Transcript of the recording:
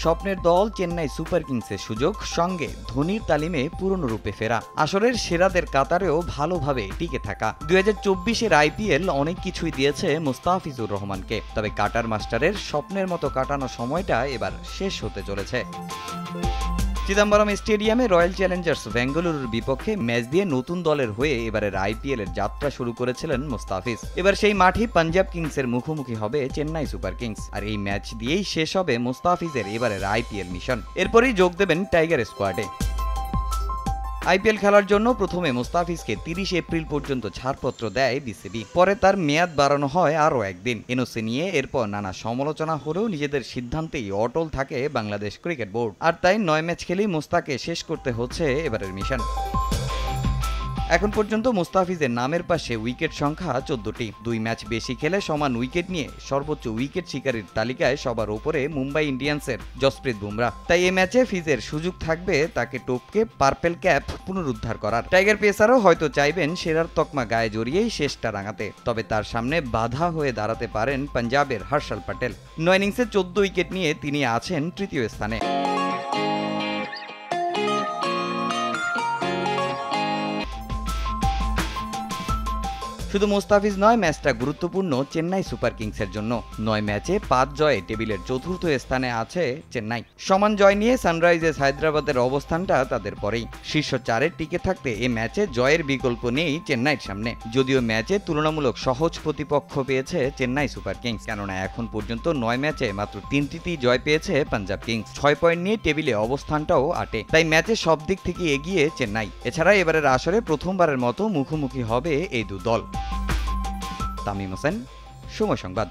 স্বপ্নের দল চেন্নাই সুপার কিংসের সুযোগ, সঙ্গে ধোনির তালিমে পূর্ণরূপে ফেরা, আসরের সেরাদের কাতারেও ভালোভাবে টিকে থাকা। 2024-এর IPL অনেক কিছুই দিয়েছে মুস্তাফিজুর রহমানকে, তবে কাটার মাস্টারের স্বপ্নের মতো কাটানো সময়টা এবার শেষ হতে চলেছে। চিদাম্বরম স্টেডিয়ামে রয়্যাল চ্যালেঞ্জার্স বেঙ্গালুরুর বিপক্ষে ম্যাচ দিয়ে নতুন দলের হয়ে এবারের IPL এর যাত্রা শুরু করেছিলেন মুস্তাফিজ। এবার সেই মাঠই পাঞ্জাব কিংসের মুখোমুখি হবে চেন্নাই সুপার কিংস, আর এই ম্যাচ দিয়েই শেষ হবে মুস্তাফিজের এবারের IPL মিশন। এরপরই যোগ দেবেন টাইগার স্কোয়াডে। IPL খেলার জন্য প্রথমে মুস্তাফিজকে 30 এপ্রিল পর্যন্ত ছাড়পত্র দেয় BCB, পরে তার মেয়াদ বাড়ানো হয় আরও একদিন। এনওসি নিয়ে এরপর নানা সমালোচনা হলেও নিজেদের সিদ্ধান্তেই অটল থাকে বাংলাদেশ ক্রিকেট বোর্ড, আর তাই 9 ম্যাচ খেলেই মুস্তাকে শেষ করতে হচ্ছে এবারের মিশন। এখন পর্যন্ত মুস্তাফিজের নামের পাশে উইকেট সংখ্যা 14টি। 2 ম্যাচ বেশি খেলে সমান উইকেট নিয়ে সর্বোচ্চ উইকেট শিকারীর তালিকায় সবার উপরে মুম্বাই ইন্ডিয়ান্সের জসপ্রীত বুমরা। তাই এই ম্যাচে ফিজের সুযোগ থাকবে তাকে টপকে পার্পেল ক্যাপ পুনরুদ্ধার করার। টাইগার পেসারও হয়তো চাইবেন সেরার তকমা গায়ে জড়িয়েই শেষটা রাঙাতে, তবে তার সামনে বাধা হয়ে দাঁড়াতে পারেন পাঞ্জাবের হর্ষল প্যাটেল। 9 ইনিংসে 14 উইকেট নিয়ে তিনি আছেন তৃতীয় স্থানে। শুধু মুস্তাফিজ নয়, ম্যাচটা গুরুত্বপূর্ণ চেন্নাই সুপার কিংসের জন্য। 9 ম্যাচে 5 জয়ে টেবিলের চতুর্থ স্থানে আছে চেন্নাই। সমান জয় নিয়ে সানরাইজার্স হায়দ্রাবাদের অবস্থানটা তাদের পরেই। শীর্ষ 4-এ টিকে থাকতে এ ম্যাচে জয়ের বিকল্প নেই চেন্নাইয়ের সামনে, যদিও ম্যাচে তুলনামূলক সহজ প্রতিপক্ষ পেয়েছে চেন্নাই সুপার কিংস, কেননা এখন পর্যন্ত 9 ম্যাচে মাত্র 3টিতেই জয় পেয়েছে পাঞ্জাব কিংস। 6 পয়েন্ট নিয়ে টেবিলে অবস্থানটাও 8-এ, তাই ম্যাচে সব দিক থেকে এগিয়ে চেন্নাই। এছাড়া এবারের আসরে প্রথমবারের মতো মুখোমুখি হবে এই দু দল। তামিম হোসেন, সময় সংবাদ।